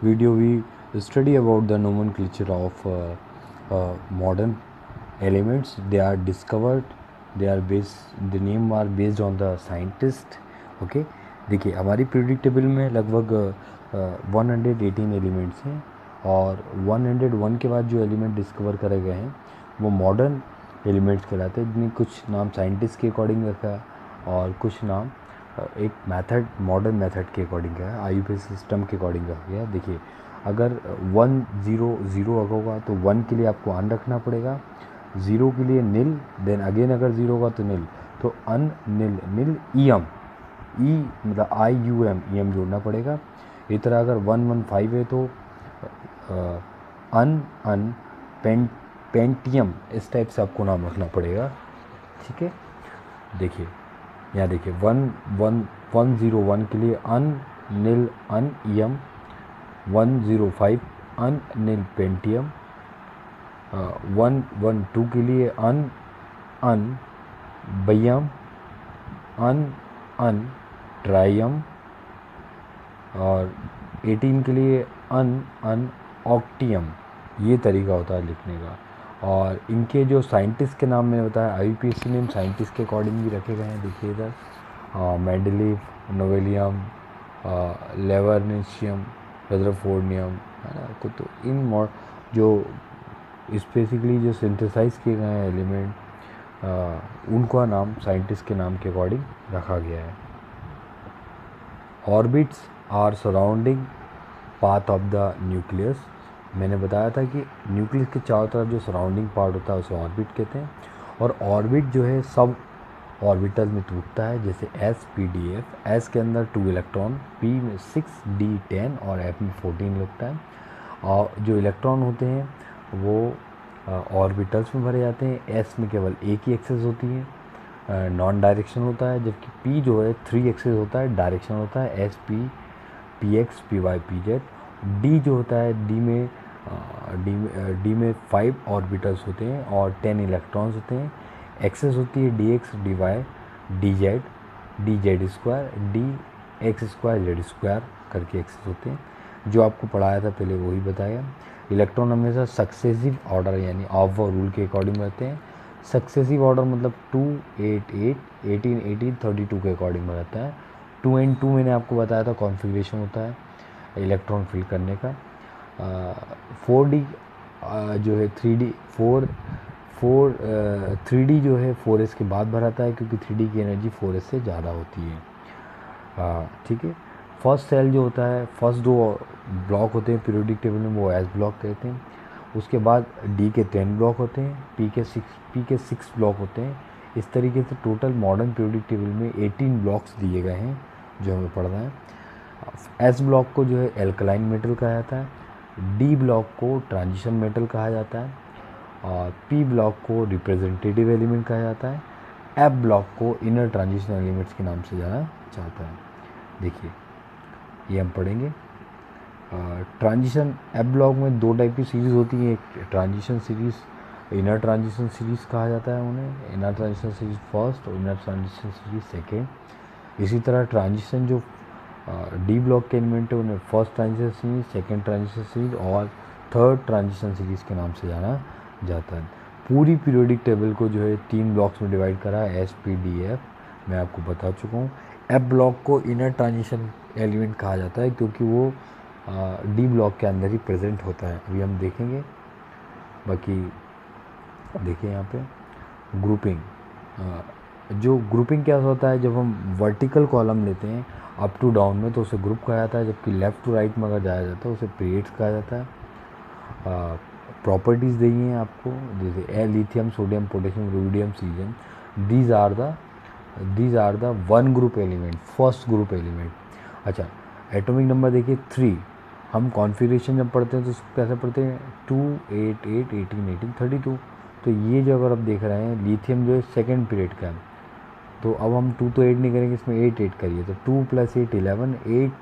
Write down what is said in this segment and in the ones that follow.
video we study about the nomenclature of modern elements. They are discovered, they are based, the name are based on the scientist. Okay, देखिए हमारी periodic table में लगभग 118 elements हैं और 101 के बाद जो एलिमेंट डिस्कवर करे गए हैं वो मॉडर्न एलिमेंट्स कहलाते हैं, जिनमें कुछ नाम साइंटिस्ट के अकॉर्डिंग रखा है और कुछ नाम एक मेथड, मॉडर्न मेथड के अकॉर्डिंग है, IUPAC सिस्टम के अकॉर्डिंग रखा गया है। देखिए अगर 100 होगा तो 1 के लिए आपको अन रखना पड़ेगा, 0 के लिए नील, देन अगेन अगर 0 होगा तो नील, तो अन नील नील ईएम, ई मतलब IUM, ईएम जोड़ना पड़ेगा। इसी तरह अगर 115 है तो अन अन पेंटियम, इस टाइप से आपको नाम रखना पड़ेगा। ठीक है, देखिए यहाँ देखिए 101 के लिए अन नील अन ईएम, 105 अन नील पेंटियम, 112 के लिए अन अन बयम, अन ट्रायम, और 18 के लिए अन ऑक्टियम। ये तरीका होता है लिखने का। और इनके जो साइंटिस्ट के नाम मैंने बताया, IUPAC नेम साइंटिस्ट के अकॉर्डिंग भी रखे गए हैं। देखिए इधर मेंडलीव, नोवेलियम, लेवर्नेशियम, रदरफोर्डियम, है ना। तो इन जो स्पेसिफिकली जो सिंथेसाइज किए गए हैं एलिमेंट, उनका नाम साइंटिस्ट के नाम के अकॉर्डिंग रखा गया है। Orbits are surrounding path of the nucleus. मैंने बताया था कि न्यूक्लियस के चारों तरफ जो सराउंडिंग पार्ट होता है उसे ऑर्बिट कहते हैं। और ऑर्बिट जो है सब ऑर्बिटल में टूटता है, जैसे SPDF, S के अंदर 2 इलेक्ट्रॉन, P में 6, D 10 और F में 14 लगता है। और जो इलेक्ट्रॉन होते हैं वो ऑर्बिटल्स में भरे जाते हैं। S में केवल एक ही एक्सेस होती है, नॉन डायरेक्शन होता है, जबकि P जो है 3 एक्सेस होता है, डायरेक्शन होता है, SP, PX, PY, PZ। D जो होता है, D में 5 ऑर्बिटल्स होते हैं और 10 इलेक्ट्रॉन्स होते हैं। एक्सेस होती है DX, DY, DZ, DZ square, DX square, Z square करके एक्सेस होते हैं। जो आपको पढ़ाया था पहले वही बताया। इलेक्ट्रॉन हमेशा सक्सेसिव ऑर्डर यानी ऑफ व रूल के अकॉर्डिंग रहते हैं। सक्सेसिव ऑर्डर मतलब 2, 8, 8, 18, 18, 32 के अकॉर्डिंग रहता है। 2 एंड 2 मैंने आपको बताया था कॉन्फ़िगरेशन होता है इलेक्ट्रॉन फिल करने का। 4D जो है 3D जो है 4S के बाद भराता है, क्योंकि 3D की एनर्जी 4S से ज़्यादा होती है। ठीक है। फर्स्ट सेल जो होता है, फर्स्ट 2 ब्लॉक होते हैं पीरियोडिक टेबल में, वो S ब्लॉक कहते हैं। उसके बाद D के 10 ब्लॉक होते हैं, P के 6 ब्लॉक होते हैं। इस तरीके से टोटल मॉडर्न पीरियोडिक टेबल में 18 ब्लॉक्स दिए गए हैं जो हमें पढ़ना है। S ब्लॉक को जो है एल्कलाइन मेटल कहा जाता है, D ब्लॉक को ट्रांजिशन मेटल कहा जाता है, और P ब्लॉक को रिप्रेजेंटेटिव एलिमेंट कहा जाता है। F ब्लॉक को इनर ट्रांजिशन एलिमेंट्स के नाम से जाना जाता है। देखिए ये हम पढ़ेंगे। ट्रांजिशन F ब्लॉक में 2 टाइप की सीरीज़ होती है, एक transition series, inner transition series कहा जाता है उन्हें, इनर ट्रांजिशन सीरीज़ फर्स्ट और इनर ट्रांजिशन सीरीज़ सेकेंड। इसी तरह ट्रांजिशन जो D ब्लॉक के एलिमेंट है उन्हें first transition series, second transition series और थर्ड ट्रांजिशन सीरीज के नाम से जाना जाता है। पूरी पीरियोडिक टेबल को जो है 3 ब्लॉक्स में डिवाइड करा है, SPDF, मैं आपको बता चुका हूँ। F ब्लॉक को इनर ट्रांजिशन एलिमेंट कहा जाता है क्योंकि वो D ब्लॉक के अंदर ही प्रेजेंट होता है, अभी हम देखेंगे। बाकी देखिए यहाँ पे ग्रुपिंग, जो ग्रुपिंग क्या होता है, जब हम वर्टिकल कॉलम लेते हैं अप टू डाउन में तो उसे ग्रुप कहा जाता है, जबकि लेफ़्ट टू राइट में अगर जाया जाता है उसे पीरियड्स कहा जाता है। प्रॉपर्टीज़ दी हैं आपको, जैसे lithium, sodium, potassium, rubidium, caesium, these are the one group element, first group element. अच्छा, एटॉमिक नंबर देखिए 3। हम कॉन्फ़िगरेशन जब पढ़ते हैं तो उसको कैसे पढ़ते हैं, 2, 8, 8, 18, 18, 32। तो ये जो अगर आप देख रहे हैं लिथियम जो है सेकेंड पीरियड का है, तो अब हम 2 तो 8 नहीं करेंगे, इसमें 8 8 करिए, तो 2 + 8 11, 8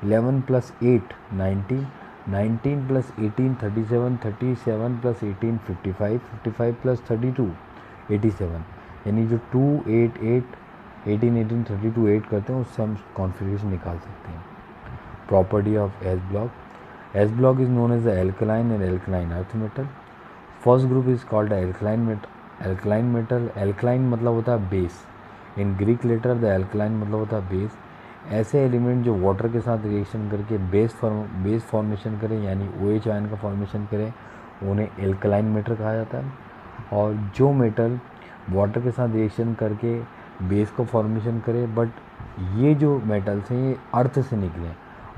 11 + 8 19, 19 + 18 37, 37 + 18 55, 55 + 32 87। यानी जो 2 8 8 18 18 32 8 करते हैं उससे हम कॉन्फ़िगरेशन निकाल सकते हैं। property of S block. S block is known as the alkaline and alkaline earth metal. First group is called alkaline metal. Alkaline मतलब होता है base. In Greek letter the alkaline मतलब होता है बेस. ऐसे एलिमेंट जो वाटर के साथ रिएक्शन करके बेस फॉर्मेशन करें यानी OH आयन का फॉर्मेशन करें उन्हें एल्कलाइन मेटल कहा जाता है. और जो मेटल वाटर के साथ रिएक्शन करके बेस को फॉर्मेशन करे बट ये जो मेटल्स हैं ये अर्थ से निकले,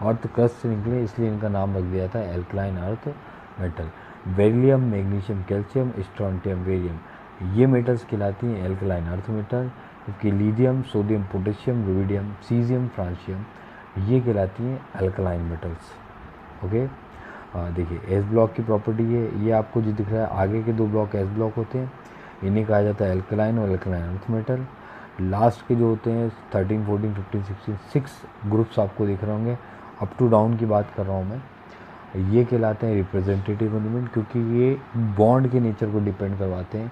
अर्थ क्रस्ट से निकले, इसलिए इनका नाम रख दिया था alkaline earth metal. Beryllium, magnesium, calcium, strontium, barium ये मेटल्स कहलाती हैं एल्कलाइन अर्थ मेटल. जबकि lithium, sodium, potassium, rubidium, caesium, francium ये कहलाती हैं अल्कलाइन मेटल्स. ओके, देखिए एस ब्लॉक की प्रॉपर्टी है, ये आपको जो दिख रहा है आगे के 2 ब्लॉक एस ब्लॉक होते हैं, इन्हें कहा जाता है एल्कलाइन और एल्कलाइन अर्थ मेटल. लास्ट के जो होते हैं 13, 14, 15, 16 6 ग्रुप्स आपको दिख रहे होंगे, अप टू डाउन की बात कर रहा हूँ मैं, ये कहलाते हैं रिप्रेजेंटेटिव एलिमेंट क्योंकि ये बॉन्ड के नेचर को डिपेंड करवाते हैं.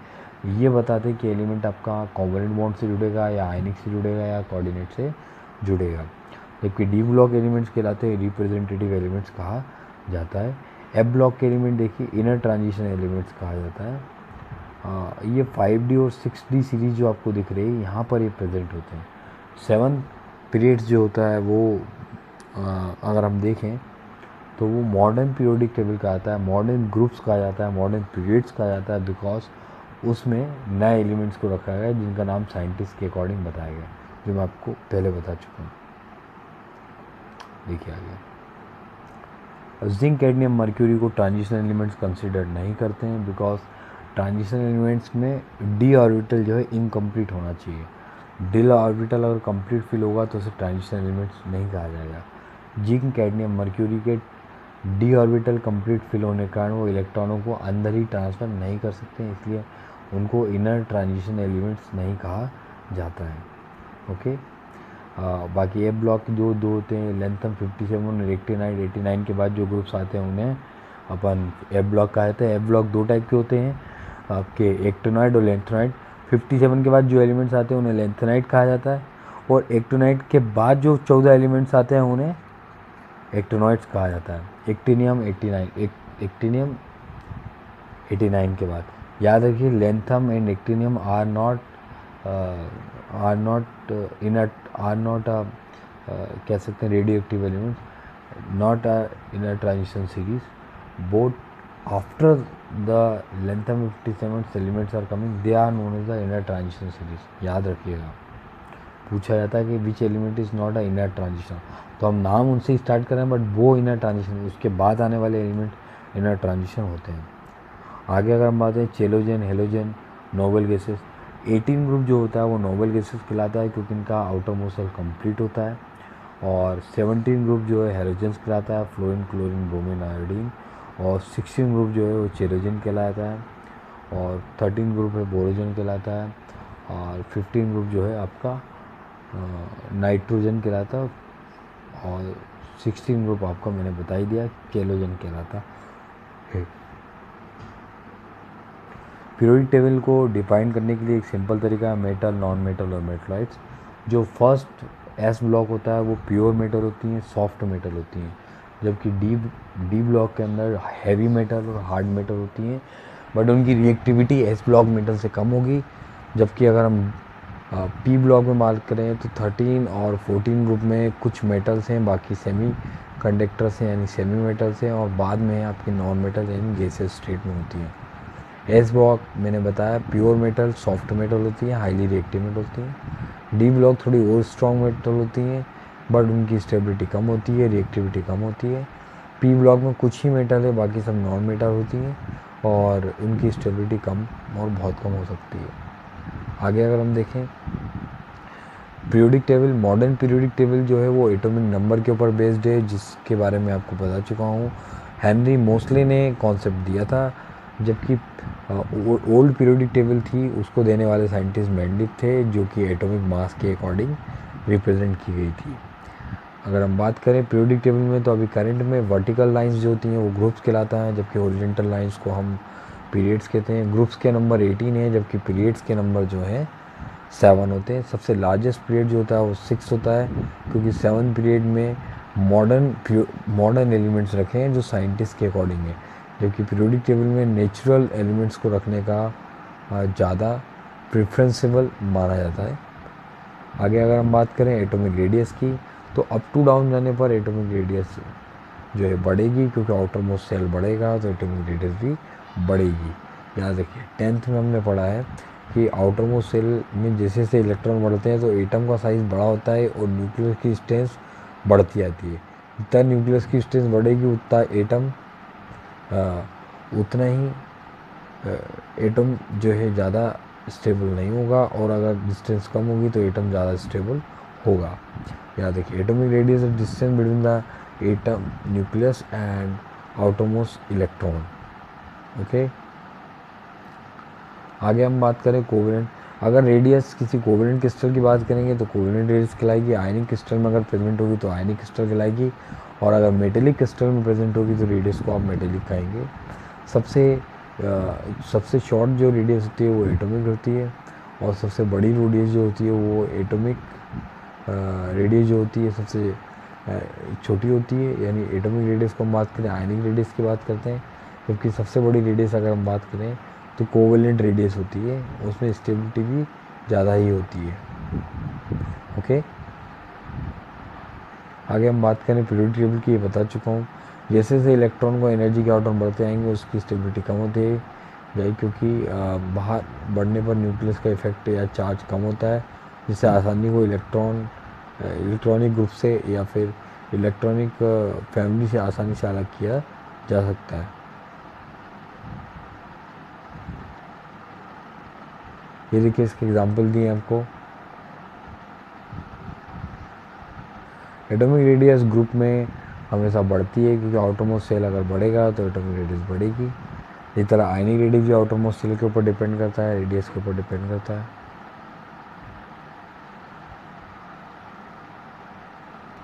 ये बताते हैं कि एलिमेंट आपका कोवलेंट बॉन्ड से जुड़ेगा या आयनिक से जुड़ेगा या कोऑर्डिनेट से जुड़ेगा. जबकि डी ब्लॉक एलिमेंट्स कहलाते हैं रिप्रेजेंटेटिव एलिमेंट्स कहा जाता है. एफ ब्लॉक के एलिमेंट देखिए इनर ट्रांजिशन एलिमेंट्स कहा जाता है. ये 5D और 6D सीरीज जो आपको दिख रही है यहाँ पर ये प्रेजेंट होते हैं. 7 पीरियड्स जो होता है वो अगर हम देखें तो वो मॉडर्न पीरियोडिक टेबल कहा जाता है, मॉडर्न ग्रुप्स कहा जाता है, मॉडर्न पीरियड्स कहा जाता है बिकॉज उसमें नए एलिमेंट्स को रखा गया जिनका नाम साइंटिस्ट के अकॉर्डिंग बताया गया जो मैं आपको पहले बता चुका हूँ. देखिए आगे, जिंक, कैडमियम, मर्क्यूरी को ट्रांजिशन एलिमेंट्स कंसिडर नहीं करते हैं बिकॉज ट्रांजिशन एलिमेंट्स में डी ऑर्बिटल जो है इनकम्प्लीट होना चाहिए. डी ऑर्बिटल अगर कंप्लीट फिल होगा तो उसे ट्रांजिशन एलिमेंट्स नहीं कहा जाएगा. जिंक, कैडमियम, मर्क्यूरी के डी ऑर्बिटल कंप्लीट फिल होने के कारण वो इलेक्ट्रॉनों को अंदर ही ट्रांसफ़र नहीं कर सकते हैं, इसलिए उनको इनर ट्रांजिशन एलिमेंट्स नहीं कहा जाता है. ओके, बाकी ए ब्लॉक जो 2 होते हैं लेंथम 57 और एक्टिनाइड 89 के बाद जो ग्रुप्स आते हैं उन्हें अपन ए ब्लॉक कहा जाता है. ए ब्लॉक 2 टाइप के होते हैं आपके एक्टिनाइड और लेंथेनाइड. 57 के बाद जो एलिमेंट्स आते हैं उन्हें लेंथेनाइड कहा जाता है और एक्टिनाइड के बाद जो 14 एलिमेंट्स आते हैं उन्हें एक्टिनॉइड्स कहा जाता है. एक्टिनियम 89 के बाद याद रखिए lanthanum and actinium are not कह सकते हैं radioactive elements, not in a transition series. Both after the lanthanum 57 elements are coming they are known as the inner transition series. याद रखिएगा, पूछा जाता है कि which element is not a inner transition, तो हम नाम उनसे स्टार्ट कर रहे हैं बट वो इनर ट्रांजिशन, उसके बाद आने वाले एलिमेंट इनर ट्रांजिशन होते हैं. आगे अगर हम बात करें चेलोजन, हेलोजन, नोबल गैसेस, 18 ग्रुप जो होता है वो नोबल गैसेस कहलाता है क्योंकि इनका आउटर मोस्ट शेल कंप्लीट होता है. और 17 ग्रुप जो है हेलोजन्स कहलाता है, फ्लोरीन, क्लोरीन, ब्रोमीन, आयोडीन. और 16 ग्रुप जो है वो चेलोजन कहलाता है. और 13 ग्रुप है बोरोजन कहलाता है. और 15 ग्रुप जो है आपका नाइट्रोजन कहलाता है. और 16 ग्रुप आपका मैंने बता ही दिया केलोजन कहलाता है. पीरियोडिक टेबल को डिफाइन करने के लिए एक सिंपल तरीका है मेटल, नॉन मेटल और मेटलॉइड्स. जो फर्स्ट एस ब्लॉक होता है वो प्योर मेटल होती हैं, सॉफ्ट मेटल होती हैं. जबकि डी ब्लॉक के अंदर हैवी मेटल और हार्ड मेटल होती हैं बट उनकी रिएक्टिविटी एस ब्लॉक मेटल से कम होगी. जबकि अगर हम पी ब्लॉक में बात करें तो 13 और 14 ग्रुप में कुछ मेटल्स हैं, बाकी सेमी कंडक्टर्स हैं यानी सेमी मेटल्स हैं, और बाद में आपके नॉन मेटल यानी गैसेस स्टेट में होती हैं. एस ब्लॉक मैंने बताया प्योर मेटल, सॉफ्ट मेटल होती है, हाईली रिएक्टिव मेटल होती हैं. डी ब्लॉक थोड़ी और स्ट्रॉन्ग मेटल होती हैं बट उनकी स्टेबिलिटी कम होती है, रिएक्टिविटी कम होती है. पी ब्लॉक में कुछ ही मेटल है, बाकी सब नॉन मेटल होती हैं और उनकी स्टेबिलिटी कम और बहुत कम हो सकती है. आगे अगर हम देखें periodic table, modern periodic table जो है वो एटॉमिक नंबर के ऊपर बेस्ड है जिसके बारे में आपको बता चुका हूँ. हेनरी मोस्ले ने कॉन्सेप्ट दिया था, जबकि ओल्ड पीरियोडिक टेबल थी उसको देने वाले साइंटिस्ट मेंडिक थे जो कि एटॉमिक मास के अकॉर्डिंग रिप्रेजेंट की गई थी. अगर हम बात करें पीरियोडिक टेबल में तो अभी करंट में वर्टिकल लाइंस जो होती हैं वो ग्रुप्स कहलाता है, जबकि हॉरिजॉन्टल लाइंस को हम पीरियड्स कहते हैं. ग्रुप्स के नंबर 18 है जबकि पीरियड्स के नंबर जो है 7 होते हैं. सबसे लार्जेस्ट पीरियड जो होता है वो 6 होता है क्योंकि 7 पीरियड में मॉडर्न एलिमेंट्स रखे हैं जो साइंटिस्ट के अकॉर्डिंग है, जबकि पीरियोडिक टेबल में नेचुरल एलिमेंट्स को रखने का ज़्यादा प्रेफरेंसेबल माना जाता है। आगे अगर हम बात करें एटॉमिक रेडियस की, तो अप टू डाउन जाने पर एटॉमिक रेडियस जो है बढ़ेगी, क्योंकि आउटर मोस्ट सेल बढ़ेगा तो एटॉमिक रेडियस भी बढ़ेगी। याद रखिए 10th में हमने पढ़ा है कि आउटर मोस्ट सेल में जैसे जैसे इलेक्ट्रॉन बढ़ते हैं तो एटम का साइज़ बड़ा होता है और न्यूक्लियस की स्ट्रेंथ बढ़ती आती है। जितना न्यूक्लियस की स्ट्रेंथ बढ़ेगी उतना एटम उतना ही एटम जो है ज़्यादा स्टेबल नहीं होगा, और अगर डिस्टेंस कम होगी तो एटम ज़्यादा स्टेबल होगा। याद रखिए atomic radius is distance between the atom nucleus and outermost electron. Okay, आगे हम बात करें कोवेलेंट। अगर रेडियस किसी कोवेलेंट क्रिस्टल की बात करेंगे तो कोवेलेंट रेडियस कहलाएगी। आयनिक क्रिस्टल में अगर प्रेजेंट होगी तो आयनिक क्रिस्टल कहलाएगी, और अगर मेटेलिक क्रिस्टल में प्रेजेंट होगी तो रेडियस को आप मेटेलिक कहेंगे। सबसे शॉर्ट जो रेडियस होती है वो एटॉमिक होती है, और सबसे बड़ी रेडियस जो होती है वो एटॉमिक रेडियस जो होती है सबसे छोटी होती है। यानी एटॉमिक रेडियस को हम बात करें आयनिक रेडियस की बात करते हैं, जबकि सबसे बड़ी रेडियस अगर हम बात करें तो कोवेलेंट रेडियस होती है, उसमें स्टेबिलिटी भी ज़्यादा ही होती है। ओके, आगे हम बात करें पीरियोडिक टेबल की, ये बता चुका हूँ। जैसे जैसे इलेक्ट्रॉन को एनर्जी के आउटर बढ़ते आएंगे उसकी स्टेबिलिटी कम होती है जाए, क्योंकि बाहर बढ़ने पर न्यूक्लियस का इफेक्ट या चार्ज कम होता है, जिससे आसानी को इलेक्ट्रॉनिक ग्रुप से या फिर इलेक्ट्रॉनिक फैमिली से आसानी से अलग किया जा सकता है। ये देखिए इसके एग्जाम्पल दिए आपको। एटॉमिक रेडियस ग्रुप में हमेशा बढ़ती है, क्योंकि आउटरमोस्ट सेल अगर बढ़ेगा तो एटॉमिक रेडियस बढ़ेगी। इस तरह आयनिक रेडियस भी आउटरमोस्ट सेल के ऊपर डिपेंड करता है, रेडियस के ऊपर डिपेंड करता है।